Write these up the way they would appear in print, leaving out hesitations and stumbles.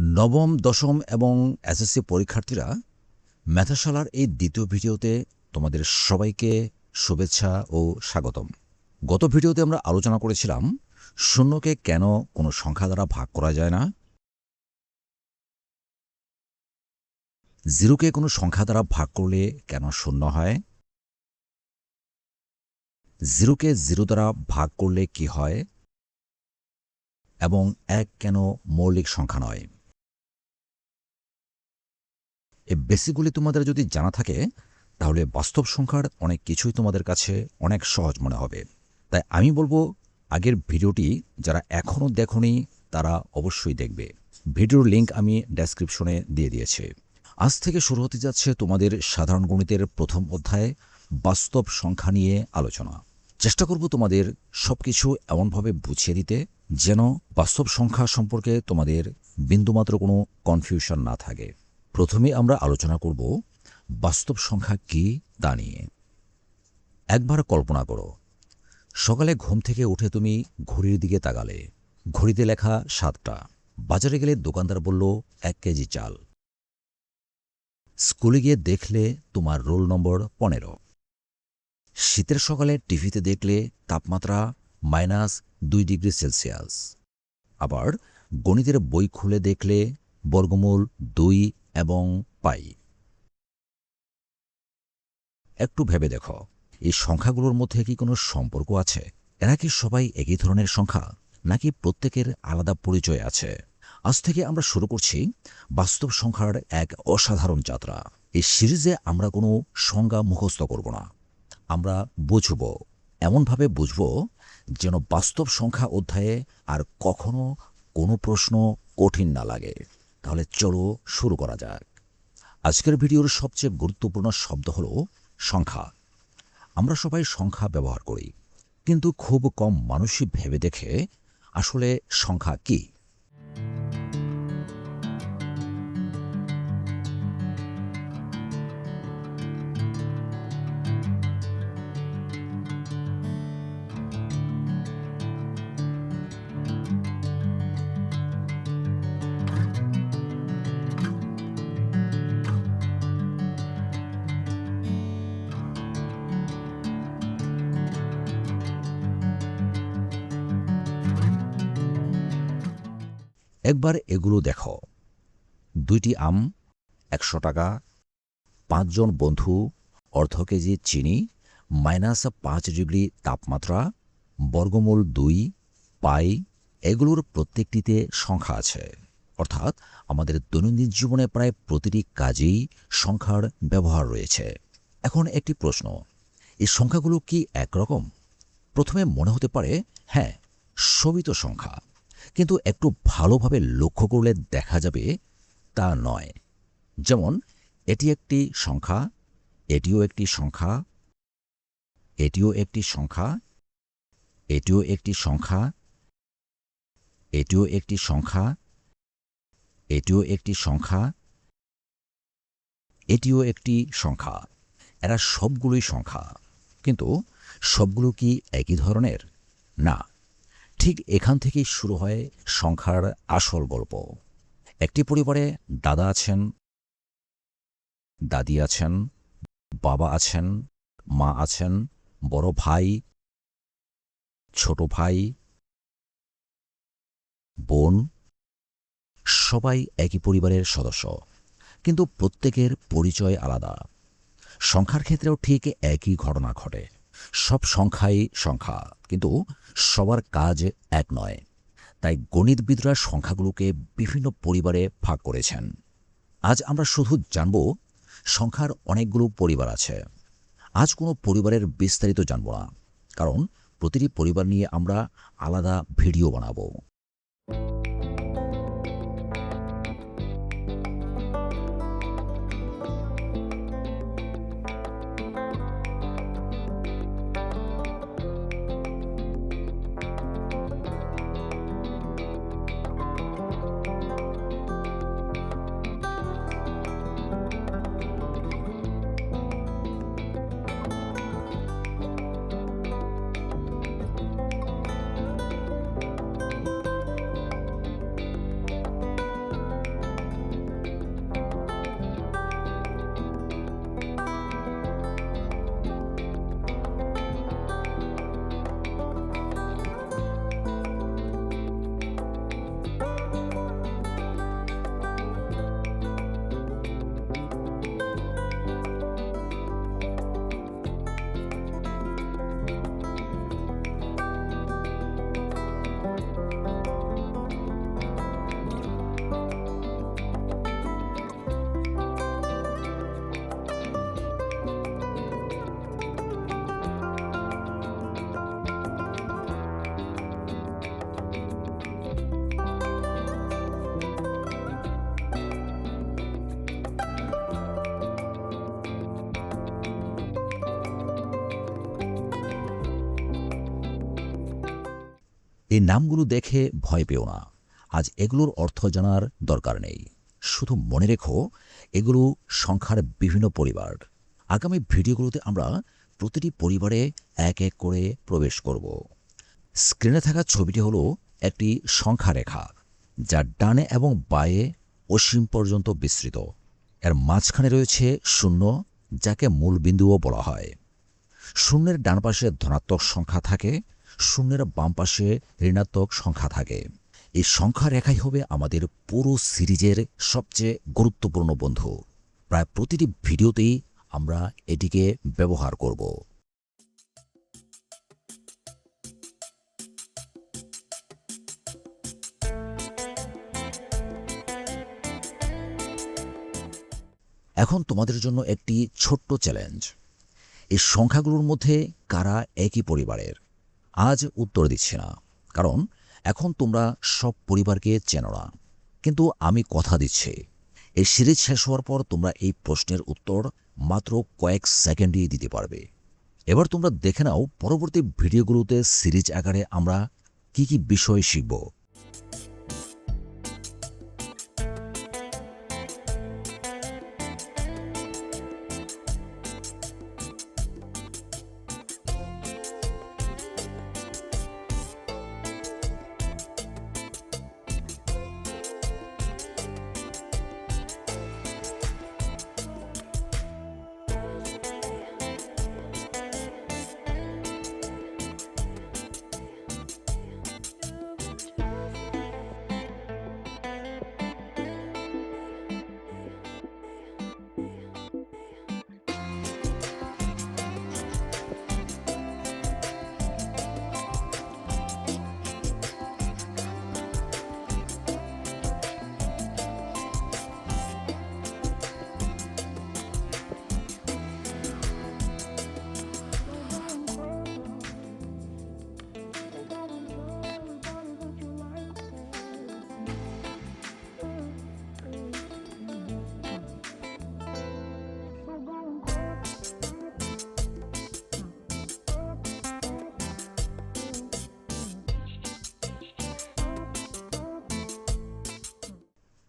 নবম, দশম এবং এসএসসি পরীক্ষার্থীরা ম্যাথশালার এই দ্বিতীয় ভিডিওতে তোমাদের সবাইকে শুভেচ্ছা ও স্বাগতম। গত ভিডিওতে আমরা আলোচনা করেছিলাম শূন্যকে কেন কোনো সংখ্যা দ্বারা ভাগ করা যায় না, জিরোকে কোনো সংখ্যা দ্বারা ভাগ করলে কেন শূন্য হয়, জিরোকে জিরো দ্বারা ভাগ করলে কি হয়, এবং এক কেন মৌলিক সংখ্যা নয়। এই বেসিকগুলি তোমাদের যদি জানা থাকে তাহলে বাস্তব সংখ্যার অনেক কিছুই তোমাদের কাছে অনেক সহজ মনে হবে। তাই আমি বলবো আগের ভিডিওটি যারা এখনও দেখোনি তারা অবশ্যই দেখবে। ভিডিওর লিংক আমি ডেসক্রিপশনে দিয়ে দিয়েছি। আজ থেকে শুরু হতে যাচ্ছে তোমাদের সাধারণ গণিতের প্রথম অধ্যায়ে বাস্তব সংখ্যা নিয়ে আলোচনা। চেষ্টা করব তোমাদের সব কিছু এমনভাবে বুঝিয়ে দিতে যেন বাস্তব সংখ্যা সম্পর্কে তোমাদের বিন্দুমাত্র কোনো কনফিউশন না থাকে। প্রথমে আমরা আলোচনা করব বাস্তব সংখ্যা কী তা নিয়ে। একবার কল্পনা করো, সকালে ঘুম থেকে উঠে তুমি ঘড়ির দিকে তাকালে, ঘড়িতে লেখা 7টা। বাজারে গেলে দোকানদার বলল 1 কেজি চাল। স্কুলে গিয়ে দেখলে তোমার রোল নম্বর 15। শীতের সকালে টিভিতে দেখলে তাপমাত্রা -2 ডিগ্রি সেলসিয়াস। আবার গণিতের বই খুলে দেখলে বর্গমূল 2 এবং পাই। একটু ভেবে দেখো, এই সংখ্যাগুলোর মধ্যে কি কোনো সম্পর্ক আছে? এরা কি সবাই একই ধরনের সংখ্যা, নাকি প্রত্যেকের আলাদা পরিচয় আছে? আজ থেকে আমরা শুরু করছি বাস্তব সংখ্যার এক অসাধারণ যাত্রা। এই সিরিজে আমরা কোনো সংজ্ঞা মুখস্থ করব না, আমরা বুঝব, এমনভাবে বুঝব যেন বাস্তব সংখ্যা অধ্যায়ে আর কখনো কোনো প্রশ্ন কঠিন না লাগে। তাহলে চলো শুরু করা যাক। আজকের ভিডিওর সবচেয়ে গুরুত্বপূর্ণ শব্দ হলো সংখ্যা। আমরা সবাই সংখ্যা ব্যবহার করি, কিন্তু খুব কম মানুষই ভেবে দেখে আসলে সংখ্যা কী। একবার এগুলো দেখো, 2টি আম 100 টাকা, 5 জন বন্ধু, অর্ধ কেজি চিনি, -5 ডিগ্রি তাপমাত্রা, বর্গমূল 2, পাই। এগুলোর প্রত্যেকটিতে সংখ্যা আছে, অর্থাৎ আমাদের দৈনন্দিন জীবনে প্রায় প্রতিটি কাজেই সংখ্যার ব্যবহার রয়েছে। এখন একটি প্রশ্ন, এই সংখ্যাগুলো কি একরকম? প্রথমে মনে হতে পারে হ্যাঁ, সবই তো সংখ্যা, কিন্তু একটু ভালোভাবে লক্ষ্য করলে দেখা যাবে তা নয়। যেমন এটি একটি সংখ্যা, এটিও একটি সংখ্যা, এটিও একটি সংখ্যা, এটিও একটি সংখ্যা, এটিও একটি সংখ্যা, এটিও একটি সংখ্যা, এটিও একটি সংখ্যা। এরা সবগুলোই সংখ্যা, কিন্তু সবগুলো কি একই ধরনের? না। ঠিক এখান থেকেই শুরু হয় সংখ্যার আসল গল্প। একটি পরিবারে দাদা আছেন, দাদি আছেন, বাবা আছেন, মা আছেন, বড় ভাই, ছোট ভাই, বোন, সবাই একই পরিবারের সদস্য, কিন্তু প্রত্যেকের পরিচয় আলাদা। সংখ্যার ক্ষেত্রেও ঠিক একই ঘটনা ঘটে। সব সংখ্যাই সংখ্যা, কিন্তু সবার কাজ এক নয়। তাই গণিতবিদরা সংখ্যাগুলোকে বিভিন্ন পরিবারে ভাগ করেছেন। আজ আমরা শুধু জানব সংখ্যার অনেকগুলো পরিবার আছে। আজ কোনো পরিবারের বিস্তারিত জানব না, কারণ প্রতিটি পরিবার নিয়ে আমরা আলাদা ভিডিও বানাবো। এই নামগুলো দেখে ভয় পেও না। আজ এগুলোর অর্থ জানার দরকার নেই। শুধু মনে রেখো এগুলো সংখ্যার বিভিন্ন পরিবার। আগামী ভিডিওগুলোতে আমরা প্রতিটি পরিবারে এক এক করে প্রবেশ করব। স্ক্রিনে থাকা ছবিটি হলো একটি সংখ্যা রেখা, যা ডানে এবং বাঁয়ে অসীম পর্যন্ত বিস্তৃত। এর মাঝখানে রয়েছে শূন্য, যাকে মূলবিন্দুও বলা হয়। শূন্যের ডান পাশে ধনাত্মক সংখ্যা থাকে, শূন্যের বাম পাশে ঋণাত্মক সংখ্যা থাকে। এই সংখ্যা রেখাই হবে আমাদের পুরো সিরিজের সবচেয়ে গুরুত্বপূর্ণ বন্ধু। প্রায় প্রতিটি ভিডিওতেই আমরা এটিকে ব্যবহার করব। এখন তোমাদের জন্য একটি ছোট্ট চ্যালেঞ্জ। এই সংখ্যাগুলোর মধ্যে কারা একই পরিবারের? আজ উত্তর দিচ্ছি না, কারণ এখন তোমরা সব পরিবারকে চেনো না। কিন্তু আমি কথা দিচ্ছি, এই সিরিজ শেষ হওয়ার পর তোমরা এই প্রশ্নের উত্তর মাত্র কয়েক সেকেন্ডেই দিতে পারবে। এবার তোমরা দেখে নাও পরবর্তী ভিডিওগুলোতে সিরিজ আকারে আমরা কি কি বিষয় শিখব।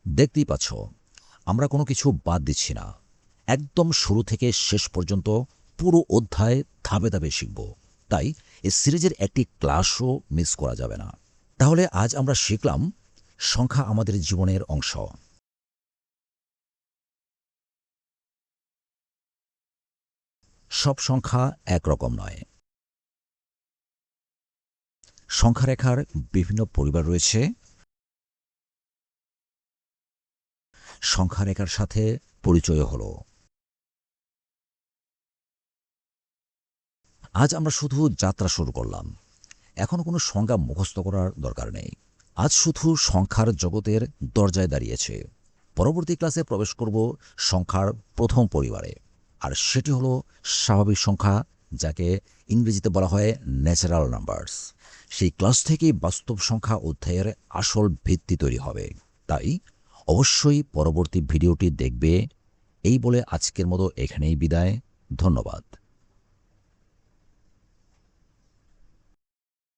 দেখতেই পাচ্ছ, আমরা কোনো কিছু বাদ দিচ্ছি না। একদম শুরু থেকে শেষ পর্যন্ত পুরো অধ্যায় ধাপে ধাপে শিখব। তাই এই সিরিজের একটি ক্লাসও মিস করা যাবে না। তাহলে আজ আমরা শিখলাম সংখ্যা আমাদের জীবনের অংশ। সব সংখ্যা একরকম নয়। সংখ্যা রেখার বিভিন্ন পরিবার রয়েছে। সংখ্যা রেখার সাথে পরিচয় হলো। আজ আমরা শুধু যাত্রা শুরু করলাম। এখন কোনো সংখ্যা মুখস্থ করার দরকার নেই। আজ শুধু সংখ্যার জগতের দরজায় দাঁড়িয়েছে। পরবর্তী ক্লাসে প্রবেশ করব সংখ্যার প্রথম পরিবারে, আর সেটি হলো স্বাভাবিক সংখ্যা, যাকে ইংরেজিতে বলা হয় ন্যাচারাল নাম্বারস। সেই ক্লাস থেকেই বাস্তব সংখ্যা অধ্যায়ের আসল ভিত্তি তৈরি হবে। তাই অবশ্যই পরবর্তী ভিডিওটি দেখবে। এই বলে আজকের মতো এখানেই বিদায়। ধন্যবাদ।